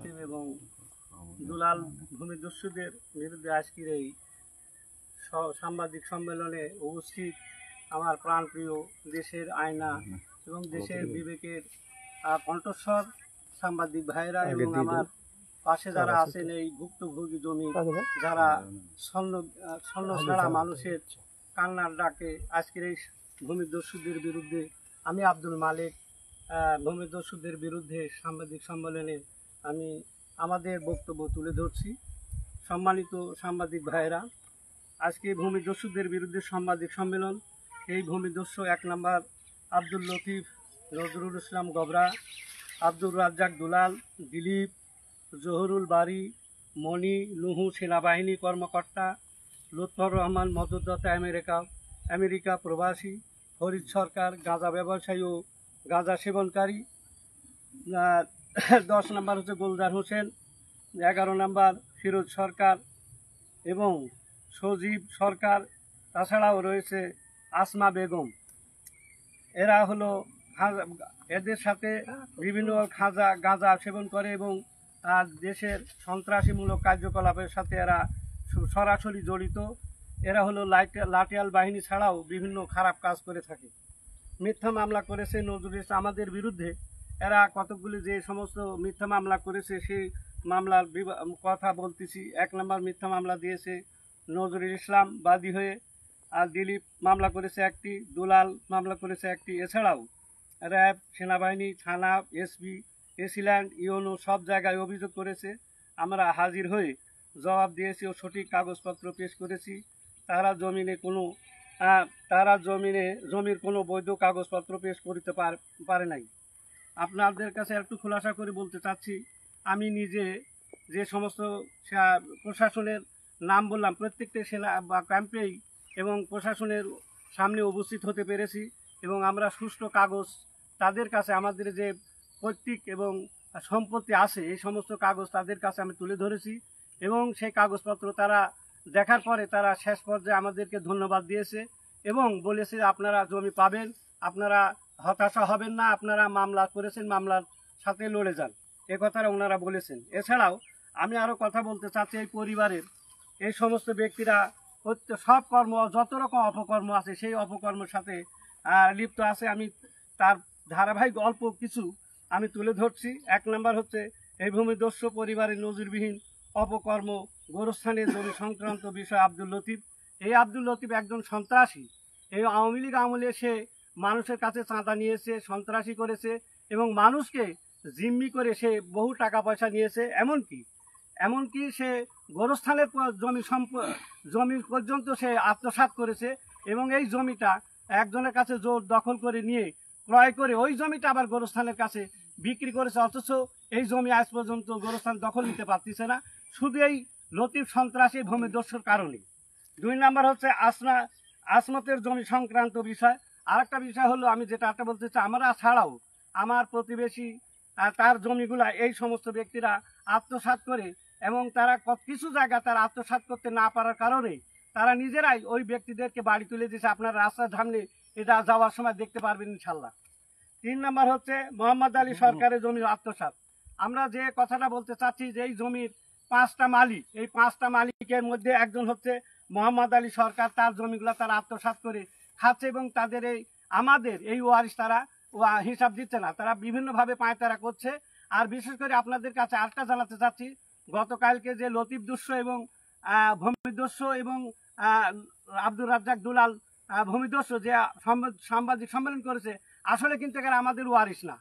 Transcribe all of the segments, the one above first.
লতিফ এবং দুলাল ভূমিদস্যুদের বিরুদ্ধে আজকের এই সাংবাদিক সম্মেলনে উপস্থিত আমার প্রাণপ্রিয় দেশের আয়না এবং দেশের বিবেকের কণ্ঠস্বর সাংবাদিক ভাইরা এবং আমার পাশে যারা আছেন এই ভুক্তভোগী জমি যারা স্বর্ণ ছাড়া মানুষের কান্নার ডাকে আজকের এই ভূমিদস্যুদের বিরুদ্ধে আমি আব্দুল মালিক ভূমিদস্যুদের বিরুদ্ধে সাংবাদিক সম্মেলনে আমি আমাদের বক্তব্য তুলে ধরছি। সম্মানিত সাংবাদিক ভাইরা, আজকে ভূমিদস্যুদের বিরুদ্ধে সাংবাদিক সম্মেলন। এই ভূমিদস্যু 1 নম্বর আব্দুল লতিফ, নজরুল ইসলাম গবরা, আব্দুর রাজ্জাক দুলাল, দিলীপ, জহুরুল বারী, মণি, নুহু সেনাবাহিনী কর্মকর্তা, লুৎফর রহমান মদতদাতা আমেরিকা প্রবাসী, ফরিদ সরকার গাঁজা ব্যবসায়ী ও গাঁজা সেবনকারী, 10 নম্বর হচ্ছে গোলদার হোসেন, 11 নম্বর ফিরোজ সরকার এবং সজীব সরকার, তাছাড়াও রয়েছে আসমা বেগম। এরা হলো এদের সাথে বিভিন্ন গাঁজা সেবন করে এবং দেশের সন্ত্রাসীমূলক কার্যকলাপের সাথে এরা সরাসরি জড়িত। এরা হলো লাঠিয়াল বাহিনী ছাড়াও বিভিন্ন খারাপ কাজ করে থাকে। মিথ্যা মামলা করেছে নজরুল ইসলাম আমাদের বিরুদ্ধে। এরা কতকগুলি যে সমস্ত মিথ্যা মামলা করেছে সেই মামলার কথা বলতেছি। 1 নম্বর মিথ্যা মামলা দিয়েছে নজরুল ইসলাম বাদী হয়ে, আর দিলীপ মামলা করেছে একটি, দুলাল মামলা করেছে একটি। এছাড়াও র্যাব, সেনাবাহিনী, থানা, এসপি, এসিল্যান্ড, ইউনো সব জায়গায় অভিযোগ করেছে। আমরা হাজির হয়ে জবাব দিয়েছি ও সঠিক কাগজপত্র পেশ করেছি। তারা জমির কোনো বৈধ কাগজপত্র পেশ করতে পারে নাই। আপনাদের কাছে একটু খোলাসা করে বলতে চাচ্ছি, আমি নিজে যে সমস্ত প্রশাসনের নাম বললাম প্রত্যেকটা সেনা বা ক্যাম্পেই এবং প্রশাসনের সামনে উপস্থিত হতে পেরেছি এবং আমরা সুষ্ঠু কাগজ তাদের কাছে আমাদের যে পৈতৃক এবং সম্পত্তি আছে এই সমস্ত কাগজ তাদের কাছে আমি তুলে ধরেছি এবং সেই কাগজপত্র তারা দেখার পরে তারা শেষ পর্যায়ে আমাদেরকে ধন্যবাদ দিয়েছে এবং বলেছে আপনারা জমি পাবেন, আপনারা হতাশা হবেন না, আপনারা মামলা করেছেন মামলার সাথে লড়ে যান, এ কথাটা ওনারা বলেছেন। এছাড়াও আমি আরও কথা বলতে চাচ্ছি, এই পরিবারের এই সমস্ত ব্যক্তিরা সব কর্ম যত রকম অপকর্ম আছে সেই অপকর্মের সাথে লিপ্ত আছে। আমি তার ধারাবাহিক অল্প কিছু আমি তুলে ধরছি। 1 নম্বর হচ্ছে এই ভূমিদস্যু পরিবারের নজিরবিহীন অপকর্ম গোরস্থানের জমি সংক্রান্ত বিষয় আব্দুল লতিফ। এই আব্দুল লতিফ একজন সন্ত্রাসী। এই আওয়ামী লীগ আমলে সে মানুষের কাছে চাঁদা নিয়েছে, সন্ত্রাসী করেছে এবং মানুষকে জিম্মি করে সে বহু টাকা পয়সা নিয়েছে। এমনকি সে গোরস্থানের জমি পর্যন্ত সে আত্মসাৎ করেছে এবং এই জমিটা একজনের কাছে জোর দখল করে নিয়ে ক্রয় করে ওই জমিটা আবার গোরস্থানের কাছে বিক্রি করেছে, অথচ এই জমি আজ পর্যন্ত গোরস্থান দখল নিতে পারতেছে না, শুধু এই লতিফ সন্ত্রাসী ভূমিদস্যুর কারণে। 2 নম্বর হচ্ছে আসমতের জমি সংক্রান্ত বিষয়। আরেকটা বিষয় হলো আমি যেটা বলতে চাই, আমরা ছাড়াও আমার প্রতিবেশী তার জমিগুলা এই সমস্ত ব্যক্তিরা আত্মসাৎ করে এবং তারা কিছু জায়গা তারা আত্মসাৎ করতে না পারার কারণে তারা নিজেরাই ওই ব্যক্তিদেরকে বাড়ি তুলে দিয়েছে। আপনার রাস্তার সামনে এটা যাওয়ার সময় দেখতে পারবেন ইনশাল্লাহ। 3 নম্বর হচ্ছে মোহাম্মদ আলী সরকারের জমি আত্মসাৎ। আমরা যে কথাটা বলতে চাচ্ছি যে এই জমির 5টা মালিক, এই 5টা মালিকের মধ্যে একজন হচ্ছে মোহাম্মদ আলী সরকার। তার জমিগুলো তারা আত্মসাৎ করে খাচ্ছে এবং তাদের আমাদের এই ওয়ারিশ তারা হিসাব দিচ্ছে না, তারা বিভিন্নভাবে পায়তারা করছে। আর বিশেষ করে আপনাদের কাছে আরেকটা জানাতে চাচ্ছি, গতকালকে যে লতিফ দস্যু এবং ভূমিদস্যু এবং আব্দুর রাজ্জাক দুলাল ভূমিদস্যু যে সাংবাদিক সম্মেলন করেছে, আসলে কিন্তু এরা আমাদের ওয়ারিশ না।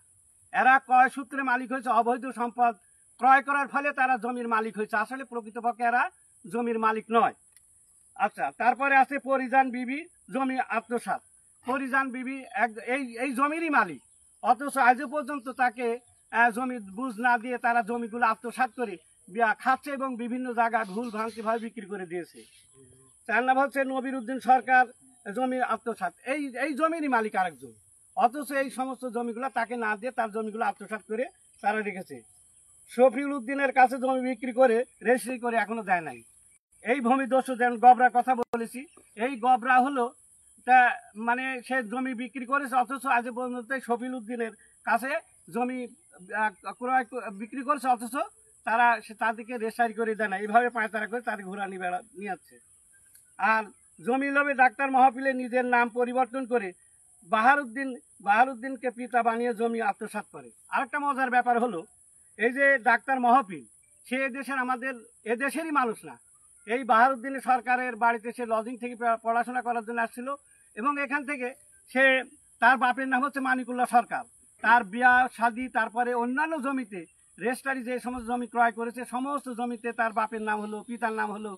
এরা ক্রয় সূত্রে মালিক হয়েছে, অবৈধ সম্পদ ক্রয় করার ফলে তারা জমির মালিক হয়েছে, আসলে প্রকৃতপক্ষে এরা জমির মালিক নয়। আচ্ছা, তারপরে আছে পরিজান বিবি জমি আত্মসাৎ। পরিজান বিবি এই জমিরই মালিক, অথচ আজও পর্যন্ত তাকে জমি বুঝ না দিয়ে তারা জমিগুলো আত্মসাৎ করে খাচ্ছে এবং বিভিন্ন জায়গায় ভুল ভ্রান্তিভাবে বিক্রি করে দিয়েছে। 4 নম্বর হচ্ছে নবির উদ্দিন সরকার জমি আত্মসাৎ। এই জমিরই মালিক আরেকজন, অথচ এই সমস্ত জমিগুলো তাকে না দিয়ে তার জমিগুলো আত্মসাৎ করে তারা রেখেছে। শফিউল উদ্দিনের কাছে জমি বিক্রি করে রেজিস্ট্রি করে এখনো দেয় নাই। এই ভূমিদস্যু যেমন গবরার কথা বলেছি, এই গবরা হলো তা মানে সে জমি বিক্রি করেছে, অথচ আজ পর্যন্ত শফিউল উদ্দিনের কাছে জমি বিক্রি করেছে, অথচ তাদেরকে রেজিস্ট্রি করে দেয় না, এইভাবে পায়তারা করে তাদের ঘোরা নিয়ে যাচ্ছে। আর জমি লোভে ডাক্তার মাহফিলে নিজের নাম পরিবর্তন করে বাহারুদ্দিনকে পিতা বানিয়ে জমি আত্মসাৎ করে। আরেকটা মজার ব্যাপার হলো, এই যে ডাক্তার মাহফিল, সে এদেশেরই মানুষ না। এই বাহারুদ্দিনের সরকারের বাড়িতে সে লজিং থেকে পড়াশোনা করার জন্য আসছিল, এবং এখান থেকে তার বাপের নাম হচ্ছে মানিকুল্লাহ সরকার। তার বিয়া শাদী, তারপরে অন্যান্য জমিতে রেজিস্ট্রি যে সমস্ত জমি ক্রয় করেছে, সমস্ত জমিতে তার বাপের নাম হলো, পিতার নাম হলো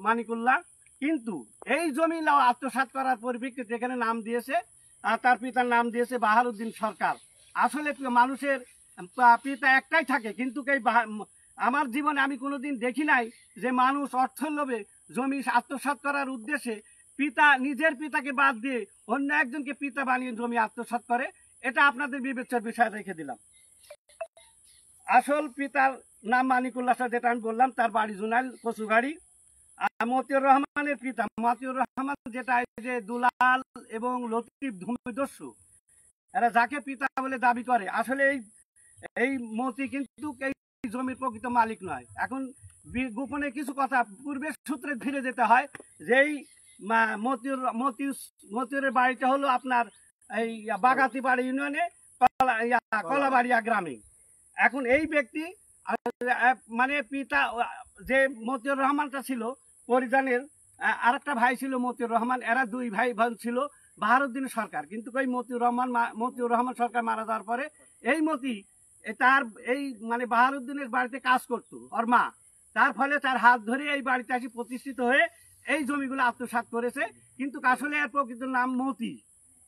মানিকুল্লাহ। কিন্তু এই জমি আত্মসাৎ করার পরিপ্রেক্ষিতে এখানে নাম দিয়েছে, তার পিতার নাম দিয়েছে বাহারুদ্দিন সরকার। আসলে মানুষের পিতা একটাই থাকে, কিন্তু আমার জীবনে আমি কোনোদিন দেখি নাই যে মানুষ অর্থের লোভে জমি আত্মসাৎ করার উদ্দেশ্যে নিজের পিতাকে বাদ দিয়ে অন্য একজনকে পিতা বানিয়ে জমি আত্মসাৎ করে। এটা আপনাদের বিবেচ্যের বিষয় রেখে দিলাম। আসল পিতার নাম মানিকুল্লাহ, যেটা আমি বললাম, তার বাড়ি জুনাইল কচুগাড়ি। মতিউর রহমানের পিতা মতিউর রহমান, যেটা যে দুলাল এবং লতিফ ভূমিদস্যু, এরা যাকে পিতা বলে দাবি করে, আসলে এই মতি কিন্তু এই জমির প্রকৃত মালিক নয়। এখন গোপনে কিছু কথা পূর্বের সূত্রে ফিরে যেতে হয় যে এই মতিউরের বাড়িটা হলো আপনার এই বাগাতিপাড়া ইউনিয়নে কলাবাড়িয়া গ্রামে। এখন এই ব্যক্তি মানে পিতা যে মতিউর রহমানটা ছিল পরিজানের, আরেকটা ভাই ছিল মতিউর রহমান, এরা দুই ভাই বোন ছিল বাহারুদ্দিন সরকার। কিন্তু ওই মতিউর রহমান সরকার মারা যাওয়ার পরে এই মতি তার এই মানে বাহারুদ্দিনের বাড়িতে কাজ করতো ওর মা, তার ফলে তার হাত ধরে এই বাড়িতে আসি প্রতিষ্ঠিত হয়ে এই জমিগুলো আত্মসাৎ করেছে। কিন্তু আসলে এর প্রকৃত নাম মতি,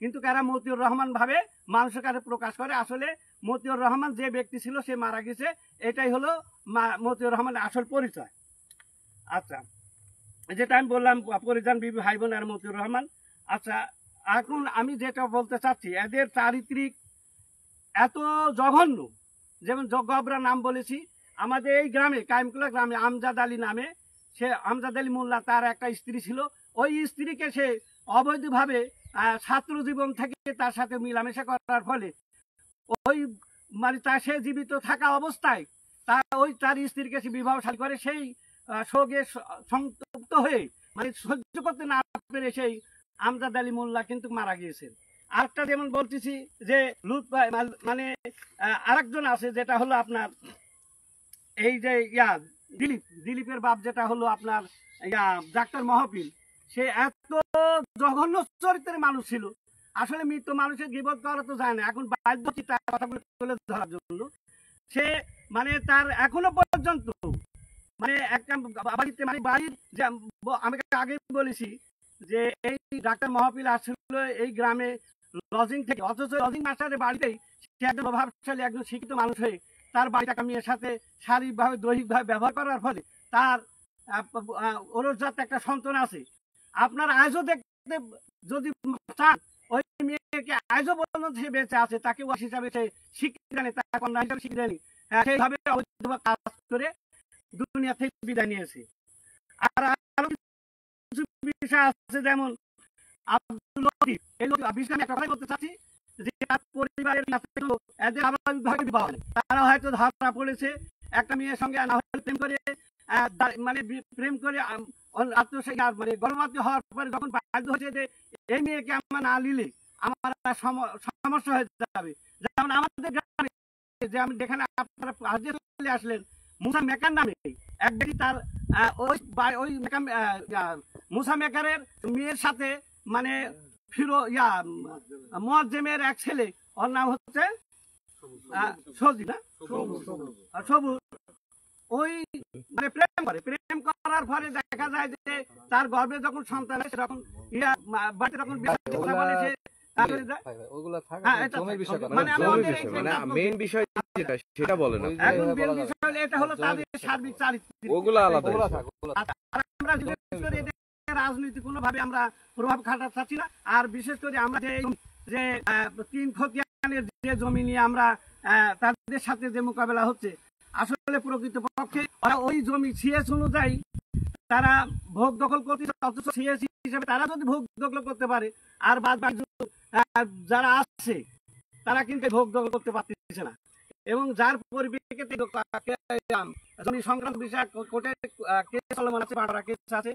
কিন্তু এরা মতিউর রহমান ভাবে মানুষের কাছে প্রকাশ করে। আসলে মতিউর রহমান যে ব্যক্তি ছিল সে মারা গেছে, এটাই হলো মতিউর রহমানের আসল পরিচয়। আচ্ছা, যেটা আমি বললাম পরিজন বিবি ভাই বোন আর মতিউর রহমান। আচ্ছা, এখন আমি যেটা বলতে চাচ্ছি, এদের চারিত্রিক এত জঘন্য, যেমন গবরা নাম বলেছি, আমাদের এই গ্রামে কাইমকুলা গ্রামে আমজাদ আলী নামে, সে আমজাদ আলী মোল্লা, তার একটা স্ত্রী ছিল। ওই স্ত্রীকে সে অবৈধভাবে ছাত্র জীবন থেকে তার সাথে মিলামেশা করার ফলে ওই মানে সে জীবিত থাকা অবস্থায় তার স্ত্রীকে সে বিবাহ শাদী করে। সেই শোকে সংতপ্ত হয়ে মানে সহ্য করতে না পেরে সেই আমজাদ আলী মোল্লা কিন্তু মারা গিয়েছেন। আরেকটা যেমন বলতেছি যে মানে আরেকজন আছে, যেটা হলো আপনার এই যে দিলীপের বাপ, যেটা হলো আপনার ডাক্তার মাহফিল। সে এত জঘন্য চরিত্রের মানুষ ছিল, আসলে মৃত মানুষের গীবত করা তো যায় না। এখন বাধ্য তার কথাগুলো তুলে ধরার জন্য সে মানে তার এখনো পর্যন্ত মানে একটা বাড়িতে মানে বাড়ির যে আমি আগে বলেছি যে এই ডাক্তার মাহফিল আসছিল এই গ্রামে লজিং থেকে, অথচ লজিং মাস্টারের বাড়িতেই সে একজন প্রভাবশালী একজন শিক্ষিত মানুষ হয়ে তার বাড়িটা মেয়ের সাথে শারীরিকভাবে দৈহিকভাবে ব্যবহার করার ফলে তার ওরজাত একটা সন্তান আছে। আপনার আজও দেখতে যদি চান, ওই মেয়েকে আজও পর্যন্ত সে বেঁচে আছে, তাকে ওয়াস হিসাবে সে শিক্ষিত জানে, তার কন্যা হিসাবে শিক্ষিত জানি, সেইভাবে কাজ করে দুনিয়া থেকে বিদায় নিয়েছে। আর আরো কিছু বিষয় আছে, যেমন আব্দুল লতিফ, এই বিষয়ে আমি একটা কথা বলতে চাচ্ছি যে তার পরিবারের এদের স্বাভাবিকভাবে বিবাহ হয়, তারা হয়তো ধরা পড়েছে একটা মেয়ের সঙ্গে না হলে প্রেম করে মানে গর্ভবতী হওয়ার পরে যখন বাধ্য হয়েছে যে এই মেয়েকে আমার না নিলে আমার সমস্যা হয়ে যাবে। যেমন আমাদের গ্রামে যে আমি যেখানে আপনারা চলে আসলেন, মুসা মেকার নামে এক ব্যক্তি, তার ওই মুসা মেকারের মেয়ের সাথে মানে মুয়াজ্জেমের এক ছেলে, ওর নাম হচ্ছে সবুজ না, সবুজ, ওই মানে প্রেম করার ফলে দেখা যায় যে তার গর্ভে যখন সন্তান হয় তখন বাড়িতে তখন রাজনীতি কোনোভাবে আমরা প্রভাব খাটাতে চাচ্ছি না। আর বিশেষ করে আমরা যে তিন খতিয়ানের যে জমি নিয়ে আমরা তাদের সাথে যে মোকাবেলা হচ্ছে, আসলে প্রকৃত পক্ষে ওরা ওই জমি সিএস অনুযায়ী তারা ভোগ দখল করতে, অথচ সিএস হিসেবে তারা যদি ভোগ দখল করতে পারে, আর বাদ বাকি যারা আসছে তারা কিন্তু ভোগ দখল করতে পারতেছে না। এবং যার পরিপ্রেক্ষিতে জমি সংক্রান্ত বিষয়ে কোর্টে কেস চলমান আছে, 12টা কেস আছে।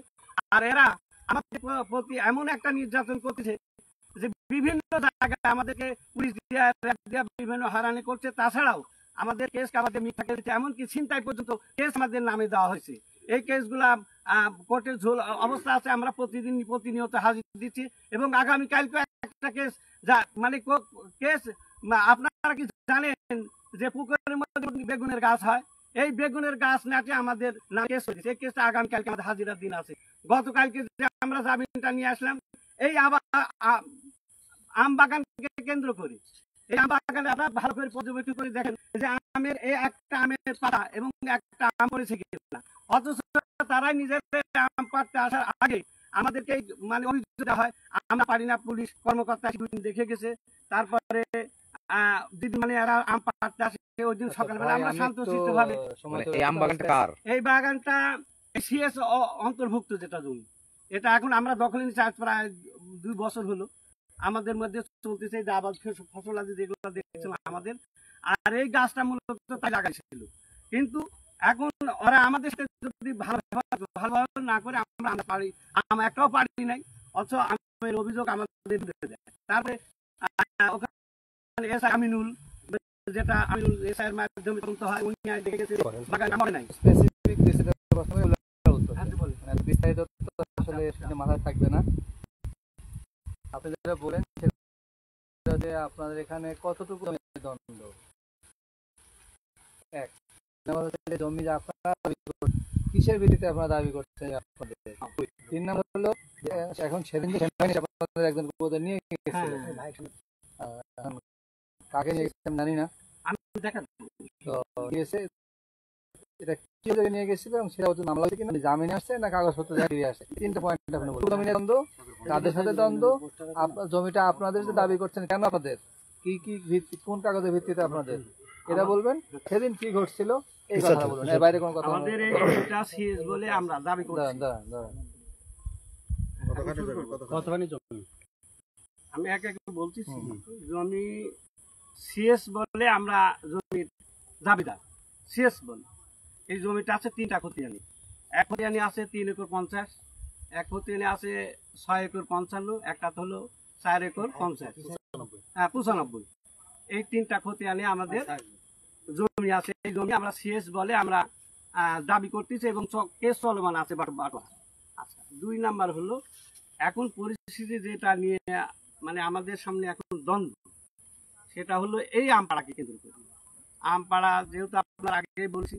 আর এরা আমাদের প্রতি এমন একটা নির্যাতন করতেছে যে বিভিন্ন জায়গায় আমাদেরকে পুলিশ দিয়ে বিভিন্ন হয়রানি করছে। তাছাড়াও আমাদের কেস আমাদের মিথ্যা কেস, এমনকি ছিনতাই পর্যন্ত কেস আমাদের নামে দেওয়া হয়েছে। এই কেসগুলা কোর্টের ঝোল অবস্থা আছে। আমরা প্রতিনিয়ত হাজির দিচ্ছি এবং আগামীকালকে একটা কেস যা মানে কেস, আপনারা কি জানেন যে পুকুরের মধ্যে বেগুনের গাছ হয়? এই বেগুনের গাছ নাটে আমাদের নাম কেস হয়েছে। এই কেসটা আগামীকালকে আমাদের হাজিরার দিন আছে। গতকালকে যে আমরা জামিনটা নিয়ে আসলাম, এই আবার আম বাগানকে কেন্দ্র করে, এই আম বাগানে আপনারা ভালো করে পর্যবেক্ষণ করে দেখেন যে আমের এই একটা আমের পাতা এবং একটা আম পড়েছে কিনা। অথচ তারাই নিজেদের আম পাড়তে আসার আগে আমাদেরকে মানে অভিযোগ দেওয়া হয় আমরা পারি না। পুলিশ কর্মকর্তা দেখে গেছে। তারপরে দিদি মানে এরা আম পাড়তে আসে ওই দিন সকালবেলা আমরা শান্তশিষ্ট ভাবে। এই বাগানটা সিএস অন্তর্ভুক্ত যেটা জমি, এটা এখন আমরা দখলে নিচ্ছি আজ প্রায় 2 বছর হলো। আমাদের মধ্যে চলতেছে যে আবাদ ফসল আছে যেগুলো দেখছিলাম আমাদের। আর এই গাছটা মূলত তাই লাগাইছিল, কিন্তু এখন ওরা আমাদের সাথে যদি ভালোভাবে না করে আমরা পারি, আমরা একটাও পারি নাই। অথচ আমের অভিযোগ আমাদের বিরুদ্ধে দেয়। তারপরে ওখানে এসআই আমিনুল, যেটা আমিনুল এসআইয়ের মাধ্যমে তদন্ত হয়, উনি দেখে গেছে বাগান আমার নাই। বিস্তারিত আসলে মাথায় থাকবে না। আপনি যেটা বলেন যে আপনাদের এখানে কতটুকু দণ্ড, এক জমি যে আপনারা কিসের ভিত্তিতে আপনারা দাবি করছেন আপনাদের, 3 নম্বর হলো এখন সেদিন যে আপনাদের একজন নিয়ে গেছিল, কাকে নিয়ে গেছেন জানি না, তো গিয়েছে এটা কি নিয়ে গেছিল এবং সেটা মামলা হচ্ছে কিনা, জামিনে আসছে না কাগজপত্র দিয়ে আসছে, 3টা পয়েন্ট আপনি বলুন। জমিনের দ্বন্দ্ব, তাদের সাথে দ্বন্দ্ব, জমিটা আপনাদের যে দাবি করছেন কেন আপনাদের, কি কি ভিত্তি, কোন কাগজের ভিত্তিতে আপনাদের, এটা বলবেন। সেদিন কি ঘটছিল এই কথা বলুন, এর বাইরে কোনো কথা। আমাদের এই জমিটা সিএস বলে আমরা দাবি করছি। আমি এক এক বলতেছি। জমি সিএস বলে আমরা জমির দাবিদার, সিএস বলে। এই জমিটা আছে 3টা খতিয়ানি। এক খতিয়ানি আছে 3 একর 50, এক খতিয়ানি আছে 6 একর 55, একটা হলো 4 একর 50, হ্যাঁ 95। এই 3টা খতিয়ানি আমাদের জমি আছে। এই জমি আমরা সিএস বলে আমরা দাবি করতেছি এবং কেস চলমান আছে। আচ্ছা, 2 নাম্বার হলো এখন পরিস্থিতি যেটা নিয়ে মানে আমাদের সামনে এখন দ্বন্দ্ব, সেটা হলো এই আমপাড়াকে কেন্দ্র করে। আমপাড়া যেহেতু আপনার আগে বলছি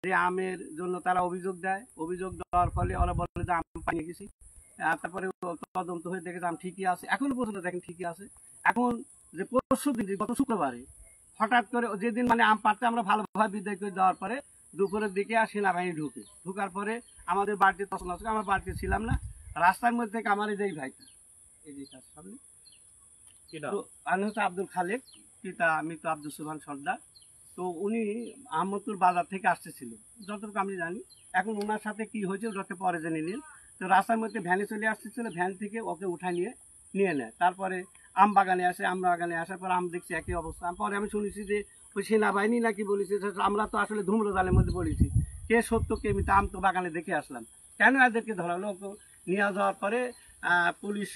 যে আমের জন্য তারা অভিযোগ দেয়, অভিযোগ দেওয়ার ফলে ওরা বলে যে আম পাইয়ে গেছি। তারপরে তদন্ত হয়ে দেখে আম ঠিকই আছে, এখনো পর্যন্ত দেখেন ঠিকই আছে। এখন যে পরশু দিন, গত শুক্রবারে হঠাৎ করে যেদিন মানে আম পাড়তে আমরা ভালোভাবে বিদায় করে দেওয়ার পরে দুপুরের দিকে আর সেনাবাহিনী ঢুকার পরে আমাদের বাড়িতে তখন আসলে আমার বাড়িতে ছিলাম না, রাস্তার মধ্যে থেকে আমার এই ভাইটা এই যে তার সামনে আমি হচ্ছে আব্দুল খালেক, পিতা মৃত আব্দুল সুবহান সর্দার। তো উনি আহমদপুর বাজার থেকে আসতেছিল যতটুকু আমি জানি। এখন ওনার সাথে কি হয়েছে ওটাকে পরে জেনে নিন। তো রাস্তার মধ্যে ভ্যানে চলে আসতেছিল, ভ্যান থেকে ওকে উঠায় নিয়ে নেয়। তারপরে আম বাগানে আসে, আম বাগানে আসার পর আম দেখছি একই অবস্থা। পরে আমি শুনেছি যে ওই সেনাবাহিনী নাকি বলেছে। আমরা তো আসলে ধূম্রজালের মধ্যে বলেছি, কে সত্য কে মিথ্যা। আম তো বাগানে দেখে আসলাম, কেন এদেরকে ধরা হলো? নিয়ে যাওয়ার পরে পুলিশ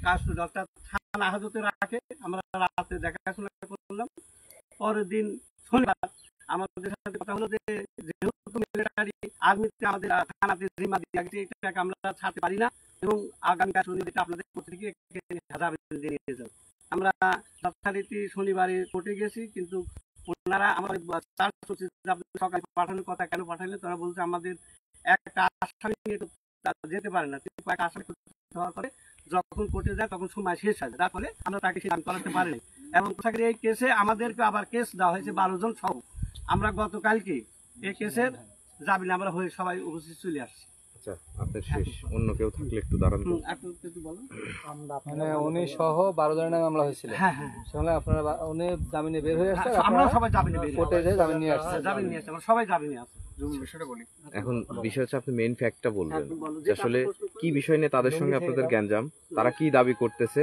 কাস্টডি অর্থাৎ থানা হাজতে রাখে। আমরা রাতে দেখাশোনা করলাম। পরের দিন শনিবার আমাদের সাথে কথা হলো যে যেহেতু মিলিটারি আর্মিতে আমাদের থানাতে জিম্মা দিয়ে গেছে, এটাকে আমরা ছাড়তে পারি না এবং আগামীকাল শনিবার আপনাদের কোর্টে গিয়ে নিয়ে যাবো। আমরা যথারীতি শনিবারে কোর্টে গেছি, কিন্তু ওনারা আমাদের সকালে পাঠানোর কথা কেন পাঠালেন তারা বলছে আমাদের একটা আসামি নিয়ে যেতে পারে না। একটা আসামি হওয়ার পরে যখন কোর্টে যায় তখন সময় শেষ হয়, তার ফলে আমরা তাকে সিদ্ধান্ত করাতে পারিনি। এবং এই কেসে আমাদেরকে আবার কেস দেওয়া হয়েছে 12 জন সহ। আমরা গতকালকে এই কেসের জামিনে আমরা হয়ে সবাই উপস্থিত চলে আসছি। অন্য কেউ থাকলে একটু দাঁড়ান। মানে উনি সহ 12 জনের মামলা হয়েছিল। হ্যাঁ, আপনারা উনি জামিনে বের হয়ে আসছে, আমরা সবাই জামিনে বের কোর্টে যে জামিন নিয়ে আসছে, আমরা সবাই জামিনে আছি। এখন বিষয় হচ্ছে আপনি মেইন ফ্যাক্টটা বলবেন যে আসলে কি বিষয় নিয়ে তাদের সঙ্গে আপনাদের গ্যাঞ্জাম, তারা কি দাবি করতেছে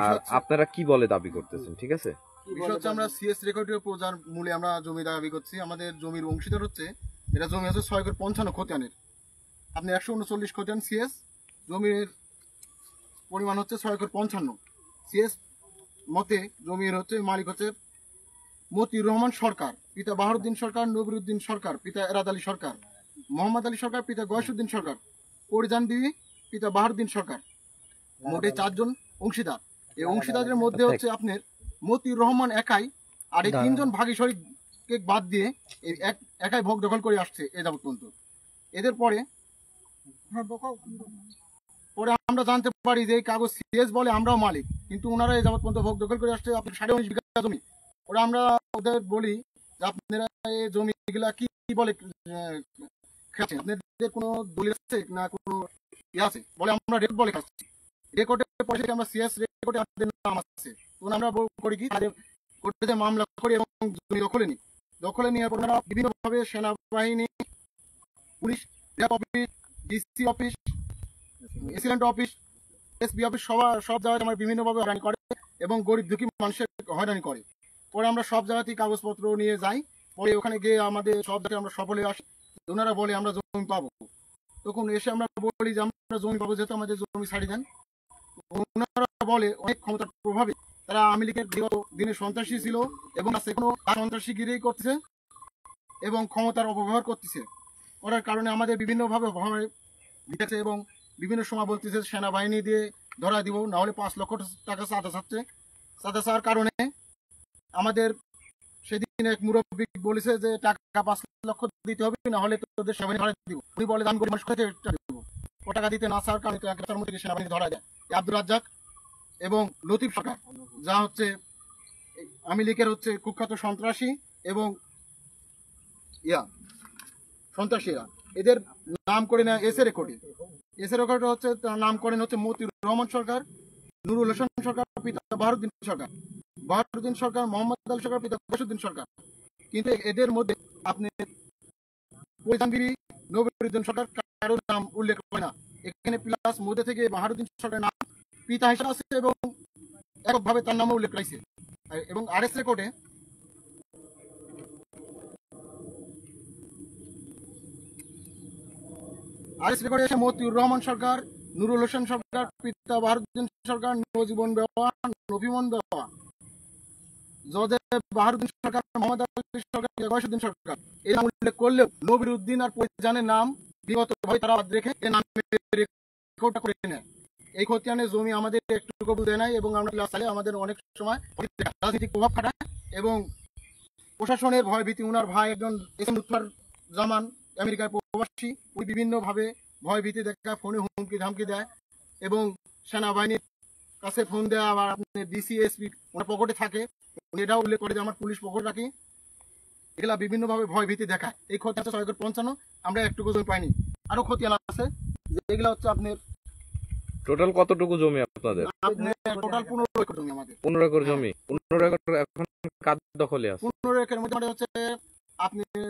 আর আপনারা কি বলে দাবি করতেছেন, ঠিক আছে? বিষয় হচ্ছে আমরা সিএস রেকর্ডের উপর যার মূলে আমরা জমি দাবি করছি। আমাদের জমির অংশীদার হচ্ছে, এটা জমি হচ্ছে 6 একর 55 খতিয়ানের, আপনি 139 খতিয়ান সিএস, জমির পরিমাণ হচ্ছে 6 একর 55। সিএস মতে জমির হচ্ছে মালিক হচ্ছে মতিউর রহমান সরকার, পিতা বাহারুদ্দিন সরকার, নবিরুদ্দিন সরকার, পিতা এরাদ আলী সরকার, মোহাম্মদ আলী সরকার, পিতা গয়সুদ্দিন সরকার, পরিজান বিবি, পিতা বাহারুদ্দিন সরকার। মোটে 4 জন অংশীদার। এই অংশীদারদের মধ্যে হচ্ছে আপনার মতিউর রহমান একাই, আর এই 3 জন ভাগী শরীককে বাদ দিয়ে এই একাই ভোগ দখল করে আসছে এ যাবৎ পর্যন্ত। এদের পরে আমরা জানতে পারি যে এই কাগজ সিএস বলে আমরাও মালিক, কিন্তু ওনারা এই যাবৎ পর্যন্ত ভোগ দখল করে আসছে আপনার 19.5 বিঘা জমি। ওরা আমরা ওদের বলি যে আপনারা এই জমিগুলা কি বলে খাচ্ছেন, আপনাদের কোনো দলিল আছে না কোনো ইয়ে আছে? বলে আমরা রেকর্ড বলে খাচ্ছি। রেকর্ডের পরে আমরা সিএস রেকর্ডে আমাদের নাম আছে, তখন আমরা করি কি তাদের কোর্টে মামলা করি এবং জমি দখলে নিই। দখলে নেওয়ার পর আমরা বিভিন্নভাবে সেনাবাহিনী, police, RAB office, DC office, AC land office, SP office সব জায়গায় আমরা বিভিন্নভাবে হয়রানি করে এবং গরিব দুঃখী মানুষের হয়রানি করে। পরে আমরা সব জায়গাতেই কাগজপত্র নিয়ে যাই। পরে ওখানে গিয়ে আমাদের সব জায়গায় আমরা সফলে আসি। ওনারা বলে আমরা জমি পাবো। তখন এসে আমরা বলি যে আমরা জমি পাবো, যেহেতু আমাদের জমি ছাড়িয়ে দেন। ওনারা বলে অনেক ক্ষমতার প্রভাবে তারা আওয়ামী লীগের বিগত দিনে সন্ত্রাসী ছিল এবং এখনো সন্ত্রাসীগিরি করতেছে এবং ক্ষমতার অপব্যবহার করতেছে। করার কারণে আমাদের বিভিন্নভাবে ভয় দিতেছে এবং বিভিন্ন সময় বলতেছে সেনাবাহিনী দিয়ে ধরা দিব, না হলে 5 লক্ষ টাকা চাঁদা চাচ্ছে। চাঁদা চাওয়ার কারণে আমাদের সেদিন এক মুরব্বী বলেছে যে টাকা 5 লক্ষ দিতে হবে, না হলে তোদের সেনাবাহিনী ধরা দিব। উনি বলে আমি গরিব মানুষ কোথা থেকে দিব, ও টাকা দিতে না চাওয়ার কারণে তার মধ্যে সেনাবাহিনী ধরা যায়। আব্দুর রাজ্জাক এবং লতিফ সরকার, যা হচ্ছে আওয়ামী লীগের হচ্ছে কুখ্যাত সন্ত্রাসী এবং সন্ত্রাসীরা, এদের নাম করে নেয় এসে রেকর্ডে। এসে রেকর্ডে হচ্ছে তার নাম করেন হচ্ছে মতিউর রহমান সরকার, নুরুল হোসেন সরকার, পিতা বাহারুদ্দিন সরকার, বাহারুদ্দিন সরকার, মোহাম্মদ আলী সরকার, পিতা গয়সুদ্দিন সরকার। কিন্তু এদের মধ্যে আপনি পরিধান বিবি, নবিরুদ্দিন সরকার কারোর নাম উল্লেখ হয় না। এখানে প্লাস মধ্যে থেকে বাহারুদ্দিন সরকারের নাম পিতা হিসেবে আছে এবং এককভাবে তার নামও উল্লেখ রয়েছে। এবং আরএস রেকর্ডে এসে মতিউর রহমান সরকার, নুরুল হোসেন সরকার, পিতা বাহারুদ্দিন সরকার, নজিবন বেওয়া, নফিমন বেওয়া, জজেব বাহারুদ্দিন সরকার, মোহাম্মদ আলী সরকার, গয়সুদ্দিন সরকার এই নাম উল্লেখ করলেও নবিরুদ্দিন আর পরিজানের নাম বিগতভাবে তারা বাদ রেখে এই নামে রেকর্ডটা করে নেয়। এই খতিয়ানের জমি আমাদের একটু কবুল দেয় নাই এবং আমরা ক্লাস চালে আমাদের অনেক সময় রাজনৈতিক প্রভাব খাটায় এবং প্রশাসনের ভয় ভীতি। উনার ভাই একজন এস এম লুৎফুজ্জামান আমেরিকায় প্রবাসী, উনি বিভিন্নভাবে ভয় ভীতি দেখায়, ফোনে হুমকি ধামকি দেয় এবং সেনাবাহিনীর কাছে ফোন দেওয়া, আবার আপনার ডিসি এসপি ওনার পকেটে থাকে, উনি এটাও উল্লেখ করে যে আমার পুলিশ পকেট রাখি। এগুলা বিভিন্নভাবে ভয় ভীতি দেখায়। এই খতিয়ান 6 একর 55, আমরা একটুকু জমি পাইনি। আরো খতিয়ান আছে যেগুলো হচ্ছে আপনার টোটাল কতটুকু জমি আপনাদের? টোটাল 15 একর জমি আমাদের। 15 একর জমি। 15 একর এখন কার দখলে আছে? 15 একরের মধ্যে হচ্ছে আপনার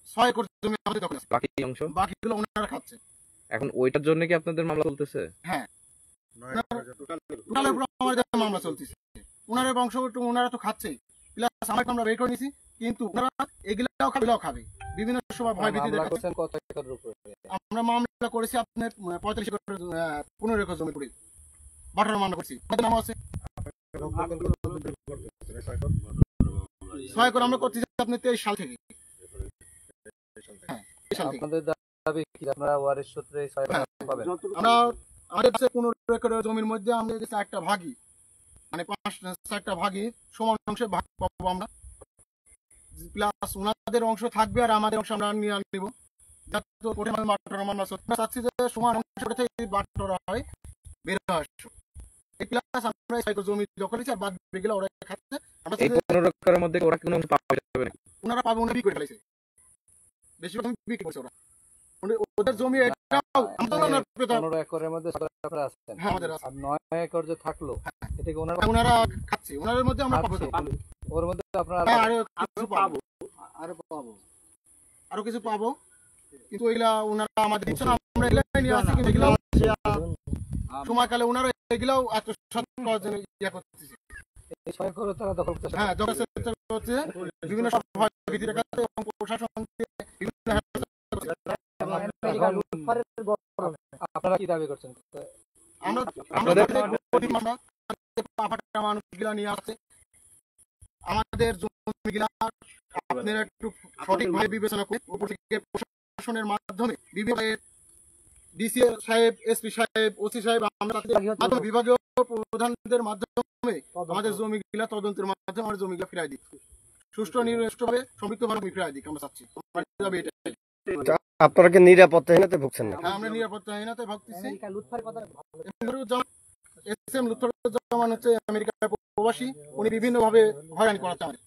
6 একর জমি আমাদের দখলে আছে। বাকি অংশ? বাকিগুলো ওনারা খাচ্ছে। এখন ওইটার জন্য কি আপনাদের মামলা চলতেছে? হ্যাঁ, টোটালের উপর আমাদের মামলা চলতেছে। ওনারা বংশ ওনারা তো খাচ্ছে, প্লাস আমাকে আমরা বের করে নিছি, কিন্তু ওনারা এগুলাও খাবে। বিভিন্ন সময় ভয় ভীতি দেখাচ্ছে। আমরা মামলা করেছি আপনার 45 একর 15 একর জমি পড়ে 12 মামলা করছি। নাম আছে 6 একর আমরা করতেছি আপনার 23 সাল থেকে। হ্যাঁ, 23 সাল থেকে। আপনাদের দাবি কি আপনারা ওয়ারিশ সূত্রে 6 একর পাবেন? আমরা আমাদের কাছে 15 একর জমির মধ্যে আমাদের কাছে একটা ভাগই, মানে 5-4টা ভাগই সমান অংশে ভাগ পাবো আমরা, প্লাস ওনাদের অংশ থাকবে আর আমাদের অংশ আমরা নিয়ে নিব। চাচ্ছি যে সমান অংশ থেকে বাটরা হয় বের হয়। এই প্লাস আমরা 6 একর জমি দখল করেছি আর বাদ বেগুলো ওরা খাচ্ছে। এই 15 একরের মধ্যে ওরা কোনো পাবে না? ওনারা পাবে, ওনারা বিক্রি করে ফেলেছে, বেশিরভাগ বিক্রি করছে ওরা। ওদের জমি এটাও 15 একরের মধ্যে আপনারা আছেন। হ্যাঁ, আমাদের আছে। আর 9 একর যে থাকলো এটা কি ওনারা খাচ্ছে, ওনাদের মধ্যে আমরা পাবো। ওর মধ্যে আপনারা আরো কিছু পাবো, কিন্তু এগুলা ওনারা আমাদের দিচ্ছে না। আমরা এগুলা নিয়ে আসছি, কিন্তু এগুলা সময়কালে ওনারা এগুলাও এত ইয়ে করতেছে। এই 6 একর তারা দখল করতে হ্যাঁ দখল চেষ্টা করছে বিভিন্ন সব ভয় ভীতি দেখাচ্ছে এবং প্রশাসনকে বিভিন্ন আপনারা কি দাবি করছেন? আমরা মানুষগুলা নিয়ে আসছে আমাদের জমিগুলা আপনারা একটু সঠিকভাবে বিবেচনা করুন। উপর থেকে প্রশাসনের মাধ্যমে বিভিন্ন ডিসি সাহেব, এসপি সাহেব, ওসি সাহেব, আমরা তাদের বিভাগীয় প্রধানদের মাধ্যমে আমাদের জমিগুলা তদন্তের মাধ্যমে আমাদের জমিগুলা ফিরাই দিই, সুষ্ঠু নির্দিষ্টভাবে সমৃদ্ধভাবে ফিরাই দিই। আমরা চাচ্ছি আপনারা কি নিরাপত্তাহীনতায় ভুগছেন না? হ্যাঁ, আমরা নিরাপত্তাহীনতায় ভুগতেছি। লুৎফর জামান হচ্ছে আমেরিকার প্রবাসী, উনি বিভিন্নভাবে হয়রানি করাচ্ছে আমাদের।